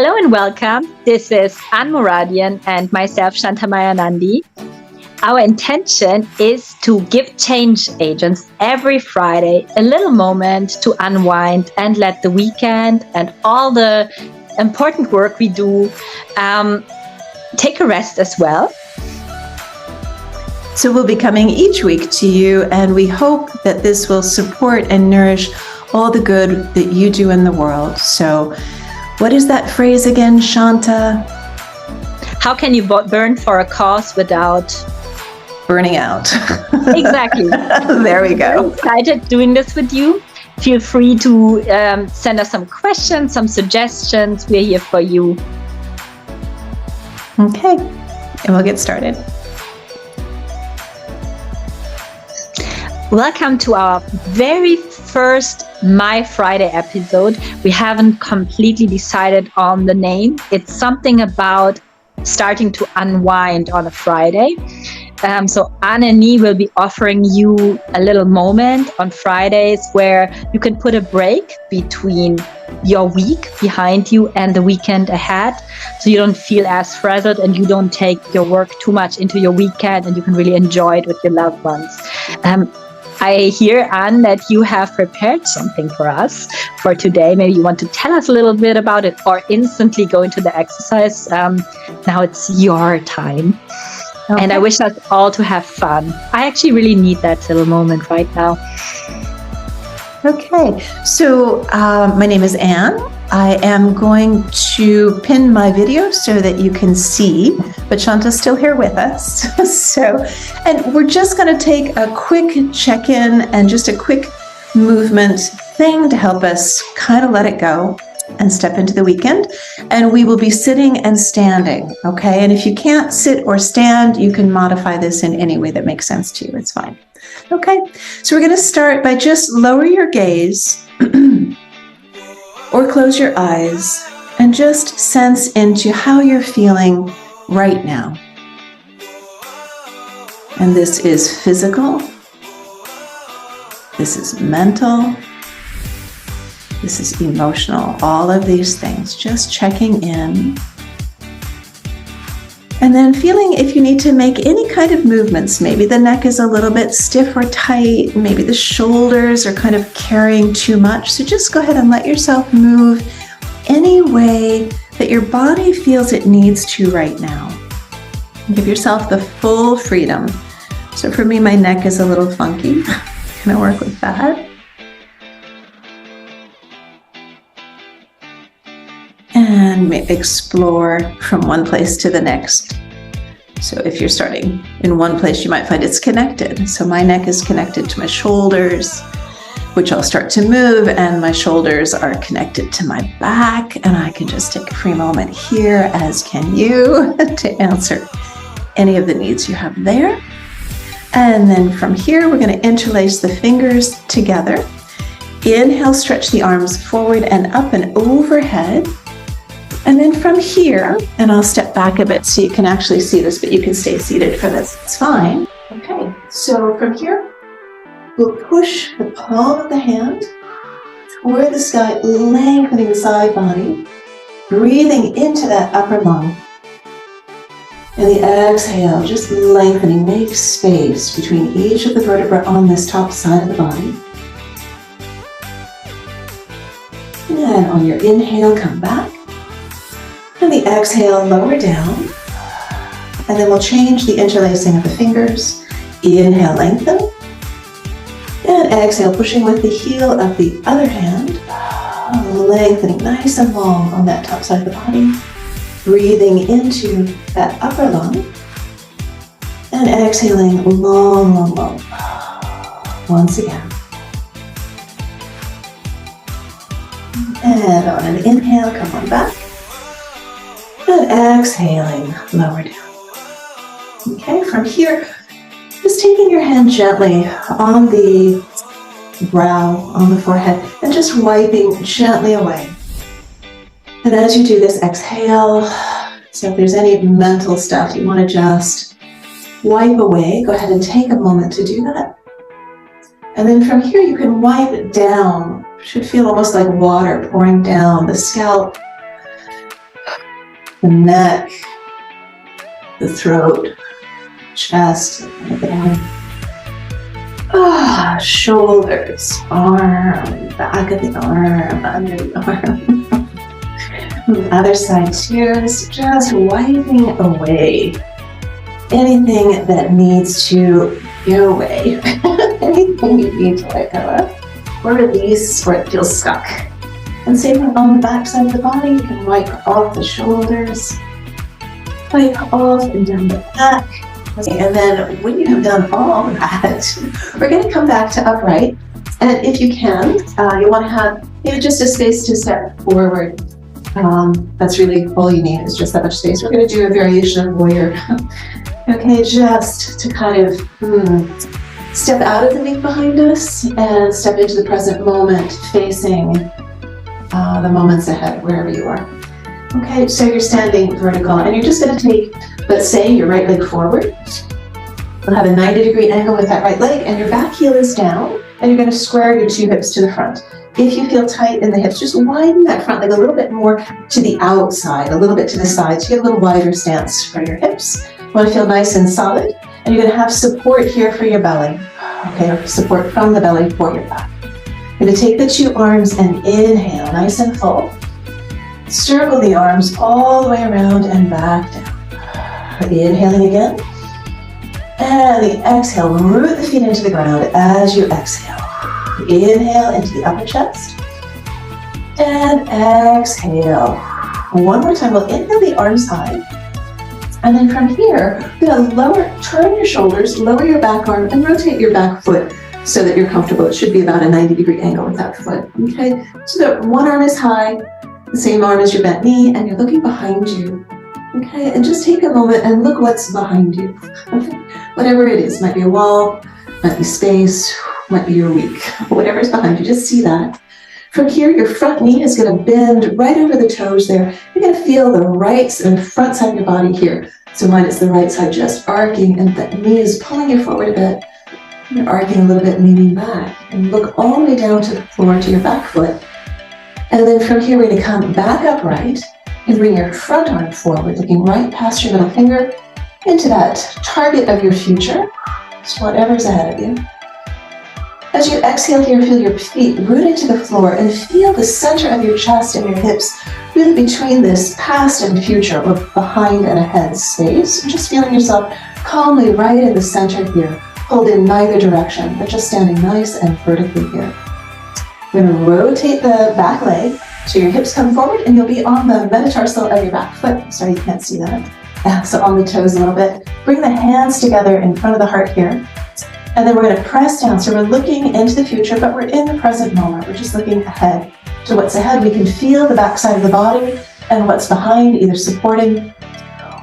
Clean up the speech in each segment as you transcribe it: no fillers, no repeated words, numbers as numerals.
Hello and welcome. This is Moradian and myself, Meyer-Nandi. Our intention is to give change agents every Friday a little moment to unwind and let the weekend and all the important work we do take a rest as well. So we'll be coming each week to you, and we hope that this will support and nourish all the good that you do in the world. So what is that phrase again, Shanta? How can you burn for a cause without burning out? Exactly. There we go. I'm excited doing this with you. Feel free to send us some questions, some suggestions. We're here for you. Okay, and we'll get started. Welcome to our very first My Friday episode. We haven't completely decided on the name. It's something about starting to unwind on a Friday. So Anne and me will be offering you a little moment on Fridays where you can put a break between your week behind you and the weekend ahead, so you don't feel as frazzled and you don't take your work too much into your weekend, and you can really enjoy it with your loved ones. I hear, Anne, that you have prepared something for us for today. Maybe you want to tell us a little bit about it or instantly go into the exercise. Now it's your time. Okay. And I wish us all to have fun. I actually really need that little moment right now. Okay, so my name is Anne. I am going to pin my video so that you can see, but Shanta's still here with us. And we're just going to take a quick check-in and just a quick movement thing to help us kind of let it go and step into the weekend. And we will be sitting and standing, okay? And if you can't sit or stand, you can modify this in any way that makes sense to you. It's fine. Okay, so we're going to start by just lower your gaze or close your eyes and just sense into how you're feeling right now. And this is physical, this is mental, this is emotional, all of these things, just checking in. And then feeling if you need to make any kind of movements. Maybe the neck is a little bit stiff or tight. Maybe the shoulders are kind of carrying too much. So just go ahead and let yourself move any way that your body feels it needs to right now. Give yourself the full freedom. So for me, my neck is a little funky. I'm gonna work with that. And explore from one place to the next. So if you're starting in one place, you might find it's connected. So my neck is connected to my shoulders, which I'll start to move, and my shoulders are connected to my back. And I can just take a free moment here, as can you, to answer any of the needs you have there. And then from here, we're going to interlace the fingers together. Inhale, stretch the arms forward and up and overhead. And then from here, and I'll step back a bit so you can actually see this, but you can stay seated for this, it's fine. Okay, so from here, we'll push the palm of the hand toward the sky, lengthening the side body, breathing into that upper lung. And the exhale, just lengthening, make space between each of the vertebrae on this top side of the body. And on your inhale, come back. And the exhale, lower down. And then we'll change the interlacing of the fingers. Inhale, lengthen. And exhale, pushing with the heel of the other hand. Lengthening nice and long on that top side of the body. Breathing into that upper lung. And exhaling long, long, long. Once again. And on an inhale, come on back. And exhaling, lower down. Okay, from here, just taking your hand gently on the brow, on the forehead, and just wiping gently away. And as you do this, exhale. So if there's any mental stuff you want to just wipe away, go ahead and take a moment to do that. And then from here, you can wipe it down. It should feel almost like water pouring down the scalp, the neck, the throat, chest, shoulders, arm, back of the arm, under the arm. The other side too, just wiping away anything that needs to go away, anything you need to let go of, or release, or it feels stuck. And same thing on the back side of the body, you can wipe off the shoulders, wipe off and down the back. And then when you have done all of that, we're going to come back to upright. And if you can, you want to have maybe just a space to step forward. That's really all you need, is just that much space. We're going to do a variation of warrior. Okay, just to kind of step out of the week behind us and step into the present moment, facing the moments ahead, wherever you are. Okay, so you're standing vertical, and you're just going to take, let's say, your right leg forward. You'll have a 90-degree angle with that right leg, and your back heel is down, and you're going to square your two hips to the front. If you feel tight in the hips, just widen that front leg a little bit more to the outside, a little bit to the side, so you get a little wider stance for your hips. You want to feel nice and solid, and you're going to have support here for your belly. Okay, support from the belly for your back. You're going to take the two arms and inhale, nice and full. Circle the arms all the way around and back down. Inhaling again. And the exhale, root the feet into the ground as you exhale. Inhale into the upper chest. And exhale. One more time, we'll inhale the arms high. And then from here, you're going to turn your shoulders, lower your back arm, and rotate your back foot so that you're comfortable. It should be about a 90-degree angle with that foot. Okay, so that one arm is high, the same arm as your bent knee, and you're looking behind you. Okay, and just take a moment and look what's behind you. Whatever it is, might be a wall, might be space, might be your week, whatever's behind you, just see that. From here, your front knee is going to bend right over the toes there. You're going to feel the right and front side of your body here. So mine is the right side just arcing, and the knee is pulling you forward a bit. You're arcing a little bit, leaning back, and look all the way down to the floor, to your back foot. And then from here, we're going to come back upright and bring your front arm forward, looking right past your middle finger into that target of your future, so whatever's ahead of you. As you exhale here, feel your feet root into the floor and feel the center of your chest and your hips really between this past and future, or behind and ahead space. Just feeling yourself calmly right in the center here. Hold in neither direction, but just standing nice and vertically here. We're going to rotate the back leg so your hips come forward, and you'll be on the metatarsal of your back foot. Sorry, you can't see that. So on the toes a little bit. Bring the hands together in front of the heart here. And then we're going to press down. So we're looking into the future, but we're in the present moment. We're just looking ahead to what's ahead. We can feel the back side of the body and what's behind, either supporting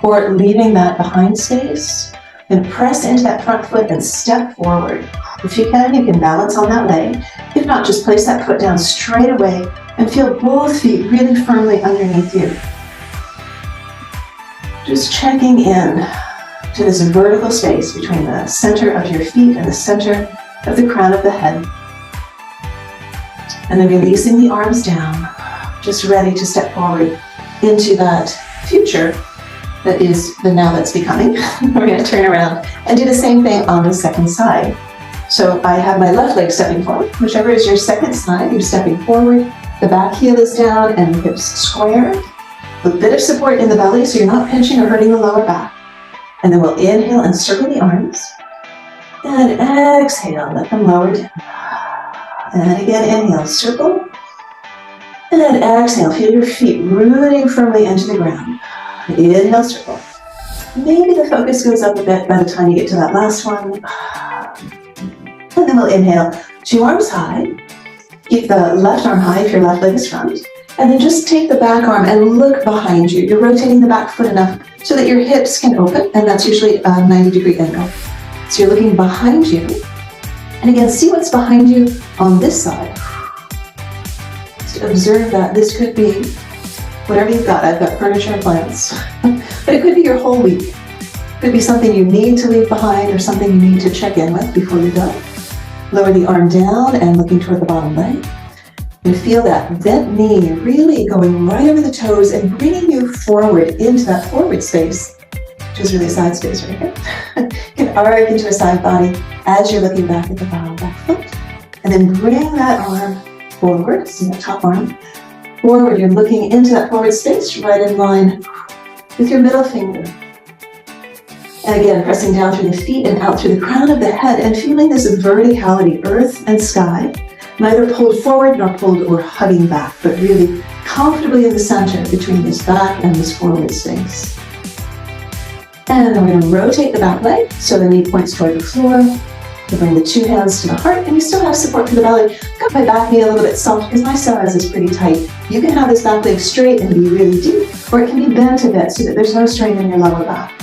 or leaving that behind space. And press into that front foot and step forward. If you can balance on that leg. If not, just place that foot down straight away and feel both feet really firmly underneath you. Just checking in to this vertical space between the center of your feet and the center of the crown of the head. And then releasing the arms down, just ready to step forward into that future that is the now that's becoming. We're going to turn around and do the same thing on the second side. So I have my left leg stepping forward. Whichever is your second side, you're stepping forward. The back heel is down and the hips square. A bit of support in the belly so you're not pinching or hurting the lower back. And then we'll inhale and circle the arms. And exhale, let them lower down. And again, inhale, circle. And then exhale, feel your feet rooting firmly into the ground. Inhale, circle. Maybe the focus goes up a bit by the time you get to that last one. And then we'll inhale, two arms high. Keep the left arm high if your left leg is front. And then just take the back arm and look behind you. You're rotating the back foot enough so that your hips can open, and that's usually a 90-degree angle. So you're looking behind you. And again, see what's behind you on this side. Just observe that. This could be whatever you've got. I've got furniture and plants. But it could be your whole week. It could be something you need to leave behind or something you need to check in with before you go. Lower the arm down and looking toward the bottom leg. And feel that bent knee really going right over the toes and bringing you forward into that forward space, which is really side space right here. You can arc into a side body as you're looking back at the bow of that foot. And then bring that arm forward, so that top arm forward. You're looking into that forward space, right in line with your middle finger. And again, pressing down through the feet and out through the crown of the head and feeling this verticality, earth and sky, neither pulled forward nor pulled or hugging back, but really comfortably in the center between this back and this forward space. And then we're going to rotate the back leg so the knee points toward the floor. You bring the two hands to the heart and you still have support for the belly. I've got my back knee a little bit soft because my psoas is pretty tight. You can have this back leg straight and be really deep, or it can be bent a bit so that there's no strain in your lower back.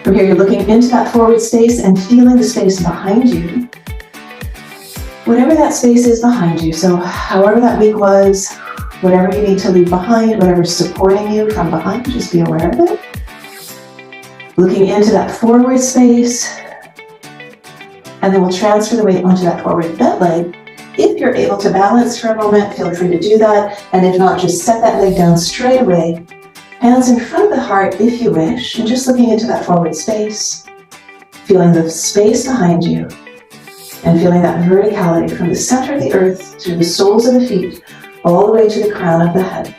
From here, you're looking into that forward space and feeling the space behind you. Whatever that space is behind you, so however that week was, whatever you need to leave behind, whatever's supporting you from behind, just be aware of it. Looking into that forward space, and then we'll transfer the weight onto that forward bent leg. If you're able to balance for a moment, feel free to do that, and if not, just set that leg down straight away. Hands in front of the heart if you wish, and just looking into that forward space, feeling the space behind you, and feeling that verticality from the center of the earth to the soles of the feet, all the way to the crown of the head.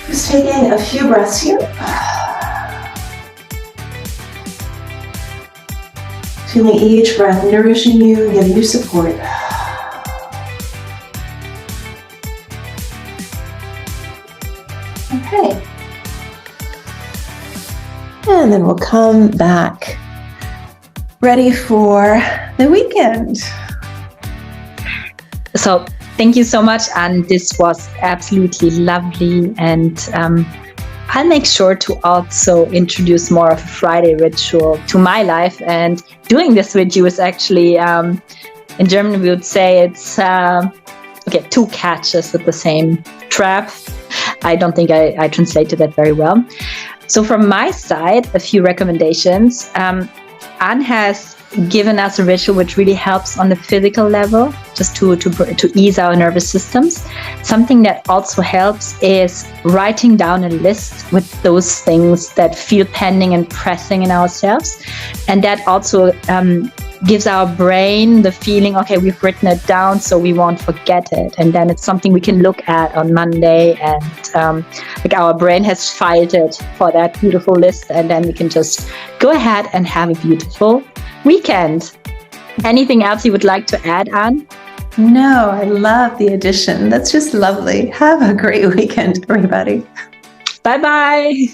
Just taking a few breaths here. Feeling each breath nourishing you, giving you support. Okay. And then we'll come back ready for the weekend. So thank you so much, and this was absolutely lovely, and I'll make sure to also introduce more of a Friday ritual to my life, and doing this with you is actually, in German we would say it's, two catches with the same trap. I don't think I translated that very well. So from my side, a few recommendations. Anne has given us a ritual which really helps on the physical level, just to ease our nervous systems. Something that also helps is writing down a list with those things that feel pending and pressing in ourselves. And that also gives our brain the feeling, okay, we've written it down, so we won't forget it. And then it's something we can look at on Monday, and our brain has filed it for that beautiful list, and then we can just go ahead and have a beautiful weekend. Anything else you would like to add, Anne? No, I love the addition. That's just lovely. Have a great weekend, everybody. Bye-bye.